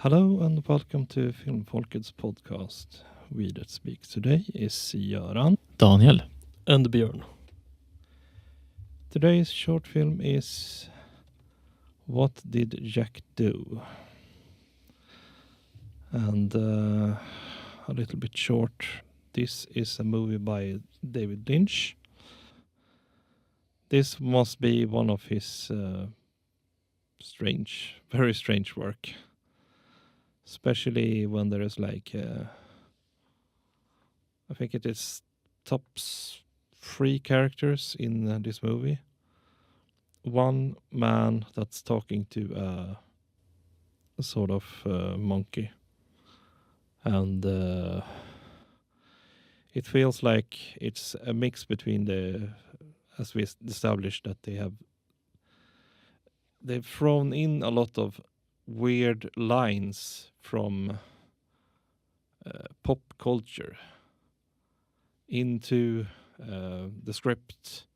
Hello and welcome to Filmfolket's podcast. We that speak today is Göran, Daniel. And Björn. Today's short film is What Did Jack Do? And a little bit short, this is a movie by David Lynch. This must be one of his very strange work. Especially when there is I think it is tops 3 characters in this movie. One man that's talking to a sort of monkey. And it feels like it's a mix between as we established that they've thrown in a lot of weird lines from pop culture into the script,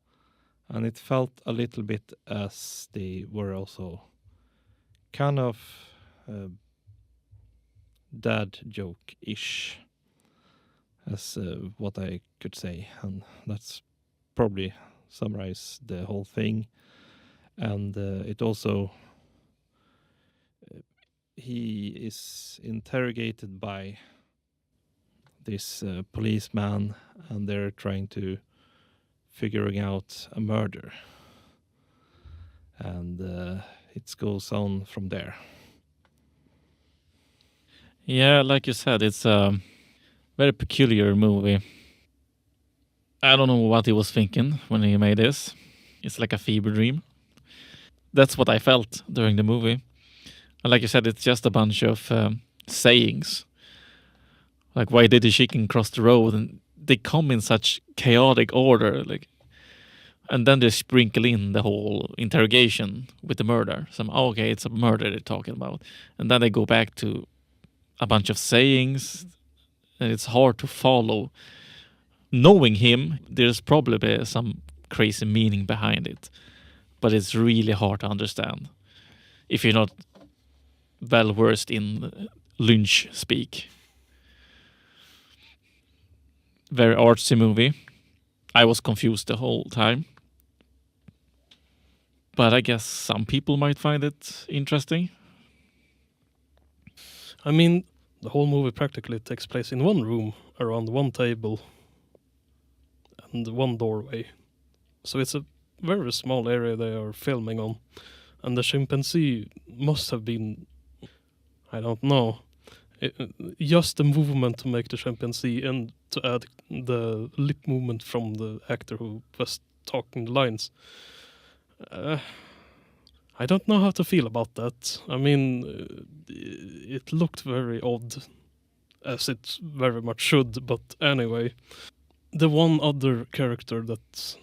and it felt a little bit as they were also kind of dad joke-ish, as what I could say, and that's probably summarize the whole thing. And it also he is interrogated by this policeman, and they're trying to figuring out a murder, and it goes on from there. Yeah, like you said, it's a very peculiar movie. I don't know what he was thinking when he made this. It's like a fever dream. That's what I felt during the movie. And like you said, it's just a bunch of sayings. Like, why did the chicken cross the road? And they come in such chaotic order. And then they sprinkle in the whole interrogation with the murder. Okay, it's a murder they're talking about. And then they go back to a bunch of sayings. And it's hard to follow. Knowing him, there's probably some crazy meaning behind it. But it's really hard to understand if you're not well versed in Lynch speak. Very artsy movie. I was confused the whole time. But I guess some people might find it interesting. I mean, the whole movie practically takes place in one room, around one table, and one doorway. So it's a very small area they are filming on. And the chimpanzee must have been, I don't know, just the movement to make the chimpanzee and to add the lip movement from the actor who was talking the lines. I don't know how to feel about that. I mean, it looked very odd, as it very much should, but anyway. The one other character that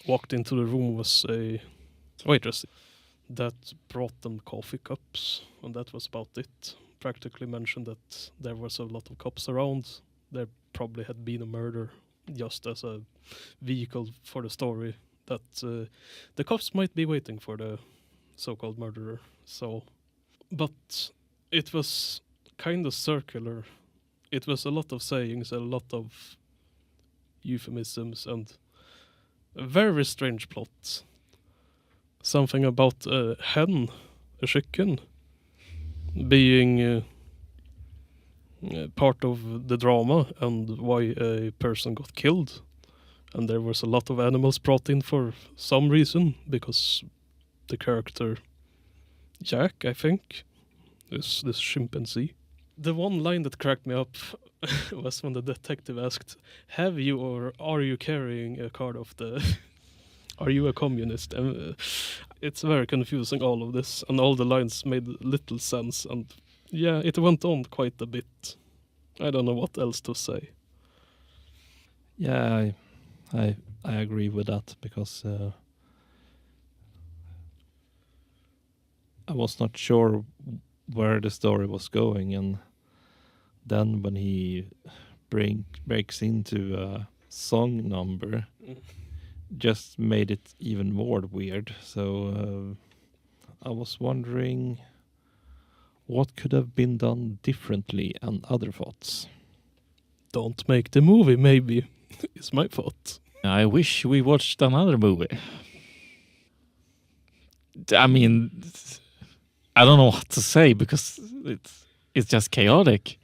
walked into the room was a waitress that brought them coffee cups, and that was about it. Practically mentioned that there was a lot of cops around. There probably had been a murder, just as a vehicle for the story, that the cops might be waiting for the so-called murderer. But it was kind of circular. It was a lot of sayings, a lot of euphemisms, and a very strange plot. Something about a hen, a chicken, being part of the drama and why a person got killed. And there was a lot of animals brought in for some reason, because the character Jack, I think, is this chimpanzee. The one line that cracked me up was when the detective asked, "Have you or are you carrying a card of the... Are you a communist?" It's very confusing, all of this, and all the lines made little sense, and yeah, it went on quite a bit. I don't know what else to say. Yeah, I agree with that, because I was not sure where the story was going, and then when he breaks into a song number, just made it even more weird. So I was wondering what could have been done differently, and other thoughts. Don't make the movie, maybe, is my thought. I wish we watched another movie. I mean, I don't know what to say because it's just chaotic.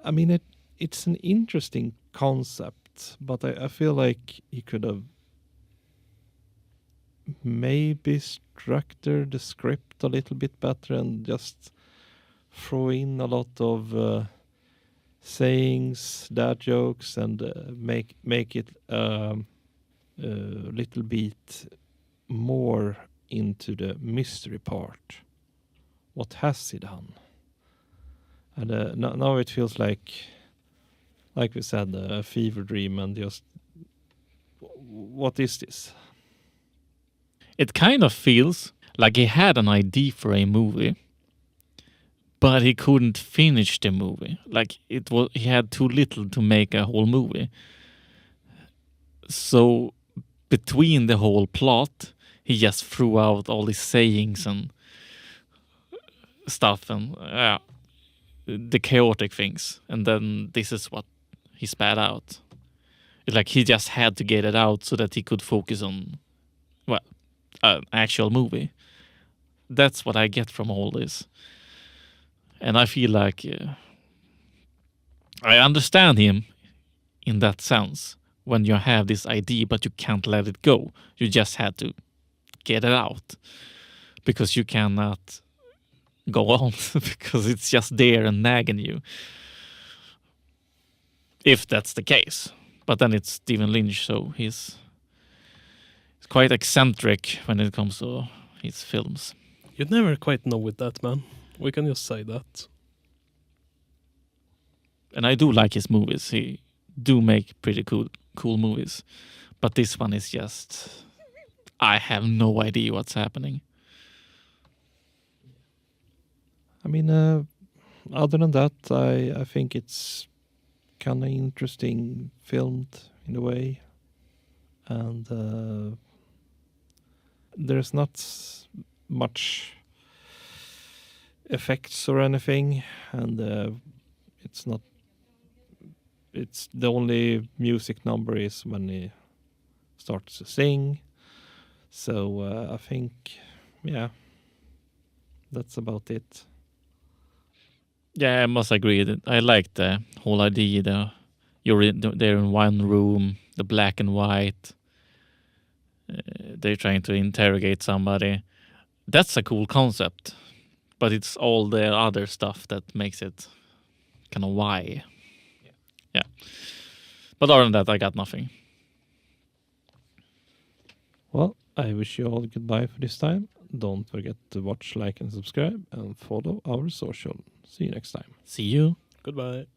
I mean, it's an interesting concept, but I feel like he could have maybe structured the script a little bit better and just throw in a lot of sayings, dad jokes, and make it a little bit more into the mystery part. What has he done? And now it feels like we said, a fever dream, and just what is this? It kind of feels like he had an idea for a movie, but he couldn't finish the movie. Like he had too little to make a whole movie. So between the whole plot, he just threw out all these sayings and stuff and the chaotic things. And then this is what he spat out. It's like he just had to get it out so that he could focus on, an actual movie. That's what I get from all this. And I feel like I understand him in that sense. When you have this idea, but you can't let it go. You just had to get it out. Because you cannot go on. Because it's just there and nagging you. If that's the case. But then it's David Lynch, so he's quite eccentric when it comes to his films. You never quite know with that, man. We can just say that. And I do like his movies. He do make pretty cool movies. But this one is just, I have no idea what's happening. I mean, other than that, I think it's kind of interesting filmed in a way. And there's not much effects or anything, and it's the only music number is when he starts to sing. So I think, that's about it. Yeah, I must agree that I like the whole idea that you're there in one room, the black and white. They're trying to interrogate somebody. That's a cool concept, but it's all the other stuff that makes it kind of why. Yeah. But other than that, I got nothing. Well, I wish you all goodbye for this time. Don't forget to watch, like, and subscribe, and follow our social. See you next time. See you. Goodbye.